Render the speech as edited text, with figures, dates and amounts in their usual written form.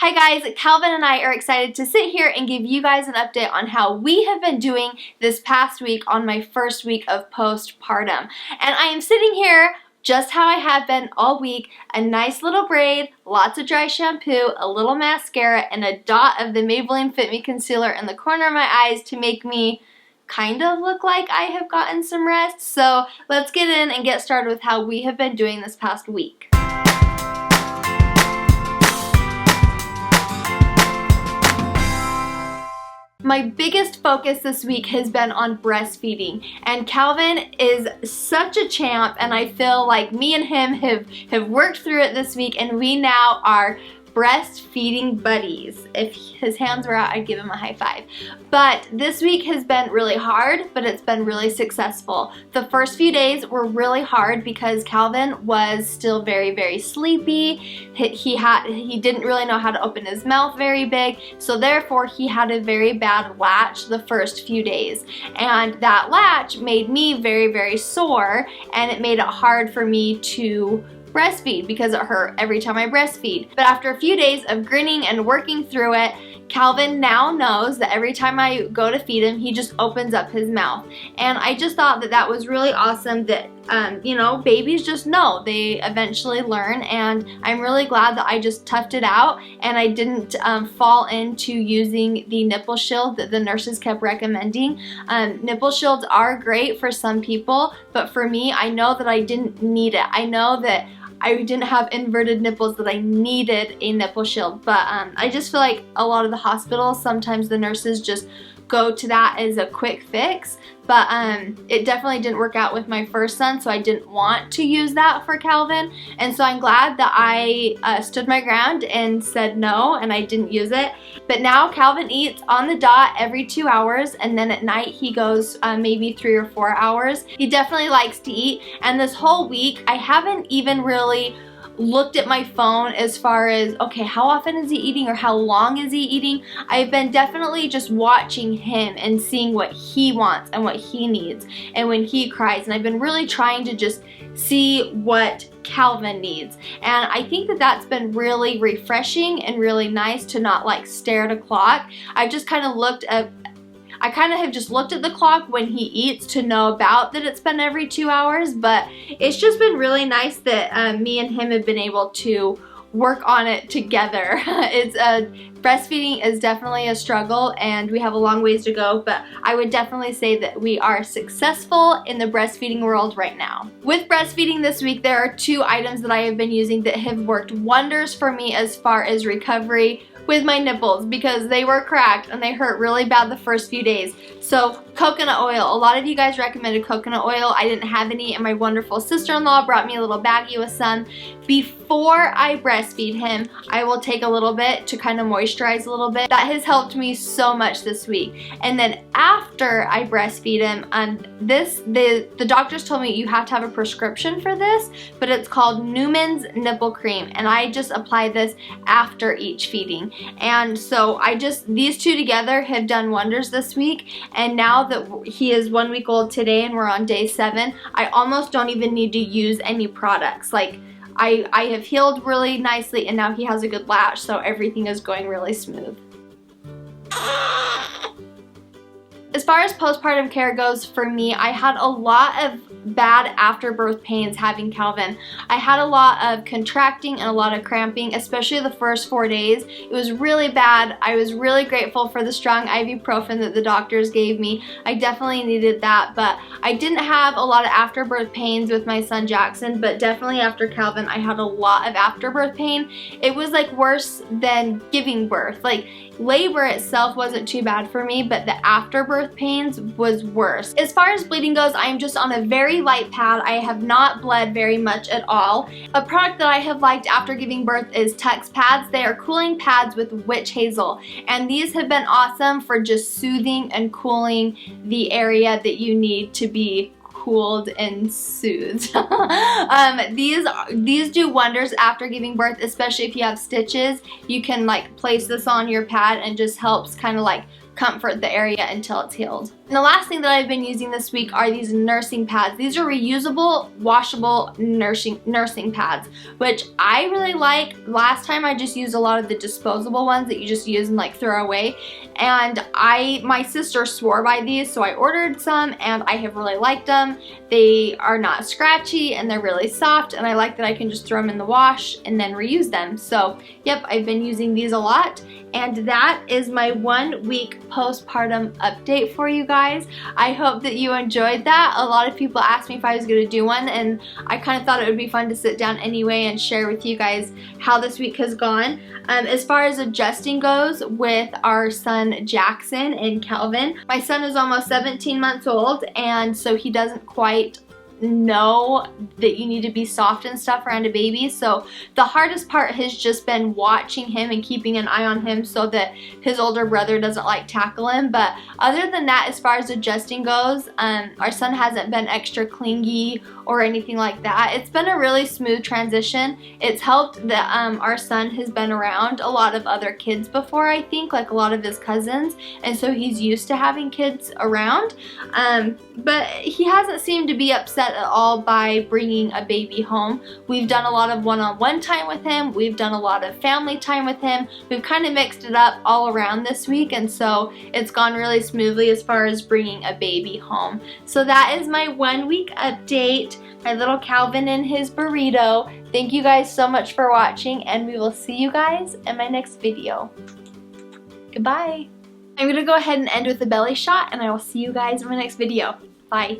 Hi guys, Calvin and I are excited to sit here and give you guys an update on how we have been doing this past week on my first week of postpartum. And I am sitting here just how I have been all week, a nice little braid, lots of dry shampoo, a little mascara, and a dot of the Maybelline Fit Me Concealer in the corner of my eyes to make me kind of look like I have gotten some rest. So let's get in and get started with how we have been doing this past week. My biggest focus this week has been on breastfeeding, and Calvin is such a champ, and I feel like me and him have worked through it this week, and we now are breastfeeding buddies. If his hands were out, I'd give him a high five. But this week has been really hard, but it's been really successful. The first few days were really hard because Calvin was still very, very sleepy. He didn't really know how to open his mouth very big, so therefore he had a very bad latch the first few days. And that latch made me very, very sore, and it made it hard for me to breastfeed because it hurt every time I breastfeed. But after a few days of grinning and working through it, Calvin now knows that every time I go to feed him, he just opens up his mouth. And I just thought that that was really awesome that, you know, babies just know. They eventually learn, and I'm really glad that I just toughed it out and I didn't fall into using the nipple shield that the nurses kept recommending. Nipple shields are great for some people, but for me, I know that I didn't need it. I know that I didn't have inverted nipples that I needed a nipple shield, but I just feel like a lot of the hospitals, sometimes the nurses just go to that as a quick fix, but it definitely didn't work out with my first son, so I didn't want to use that for Calvin, and so I'm glad that I stood my ground and said no, and I didn't use it. But now Calvin eats on the dot every 2 hours, and then at night he goes maybe 3 or 4 hours. He definitely likes to eat, and this whole week I haven't even really looked at my phone as far as, okay, how often is he eating or how long is he eating? I've been definitely just watching him and seeing what he wants and what he needs and when he cries, and I've been really trying to just see what Calvin needs, and I think that that's been really refreshing and really nice to not like stare at a clock. I kind of have just looked at the clock when he eats to know about that it's been every 2 hours, but it's just been really nice that me and him have been able to work on it together. Breastfeeding is definitely a struggle, and we have a long ways to go, but I would definitely say that we are successful in the breastfeeding world right now. With breastfeeding this week, there are 2 items that I have been using that have worked wonders for me as far as recovery with my nipples, because they were cracked and they hurt really bad the first few days. So coconut oil, a lot of you guys recommended coconut oil. I didn't have any, and my wonderful sister-in-law brought me a little baggie with some. Before I breastfeed him, I will take a little bit to kind of moisturize a little bit. That has helped me so much this week. And then after I breastfeed him, the doctors told me you have to have a prescription for this, but it's called Newman's Nipple Cream, and I just apply this after each feeding. And so these 2 together have done wonders this week, and now that he is 1 week old today and we're on day 7, I almost don't even need to use any products. Like, I have healed really nicely, and now he has a good latch, so everything is going really smooth. As far as postpartum care goes for me, I had a lot of bad afterbirth pains having Calvin. I had a lot of contracting and a lot of cramping, especially the first 4 days. It was really bad. I was really grateful for the strong ibuprofen that the doctors gave me. I definitely needed that, but I didn't have a lot of afterbirth pains with my son Jackson, but definitely after Calvin I had a lot of afterbirth pain. It was like worse than giving birth. Like, labor itself wasn't too bad for me, but the afterbirth pains was worse. As far as bleeding goes, I am just on a very light pad. I have not bled very much at all. A product that I have liked after giving birth is Tux pads. They are cooling pads with witch hazel, and these have been awesome for just soothing and cooling the area that you need to be cooled and soothed. These do wonders after giving birth, especially if you have stitches. You can like place this on your pad and just helps kind of like comfort the area until it's healed. And the last thing that I've been using this week are these nursing pads. These are reusable, washable nursing pads, which I really like. Last time I just used a lot of the disposable ones that you just use and like throw away. And my sister swore by these, so I ordered some and I have really liked them. They are not scratchy and they're really soft, and I like that I can just throw them in the wash and then reuse them. So yep, I've been using these a lot. And that is my 1 week postpartum update for you guys. I hope that you enjoyed that. A lot of people asked me if I was going to do one, and I kind of thought it would be fun to sit down anyway and share with you guys how this week has gone. As far as adjusting goes with our son Jackson and Calvin, my son is almost 17 months old, and so he doesn't quite know that you need to be soft and stuff around a baby. So the hardest part has just been watching him and keeping an eye on him so that his older brother doesn't like tackle him. But other than that, as far as adjusting goes, our son hasn't been extra clingy or anything like that. It's been a really smooth transition. It's helped that our son has been around a lot of other kids before, I think, like a lot of his cousins, and so he's used to having kids around. But he hasn't seemed to be upset at all by bringing a baby home. We've done a lot of one-on-one time with him. We've done a lot of family time with him. We've kind of mixed it up all around this week, and so it's gone really smoothly as far as bringing a baby home. So that is my 1 week update. My little Calvin and his burrito. Thank you guys so much for watching, and we will see you guys in my next video. Goodbye. I'm gonna go ahead and end with a belly shot, and I will see you guys in my next video. Bye.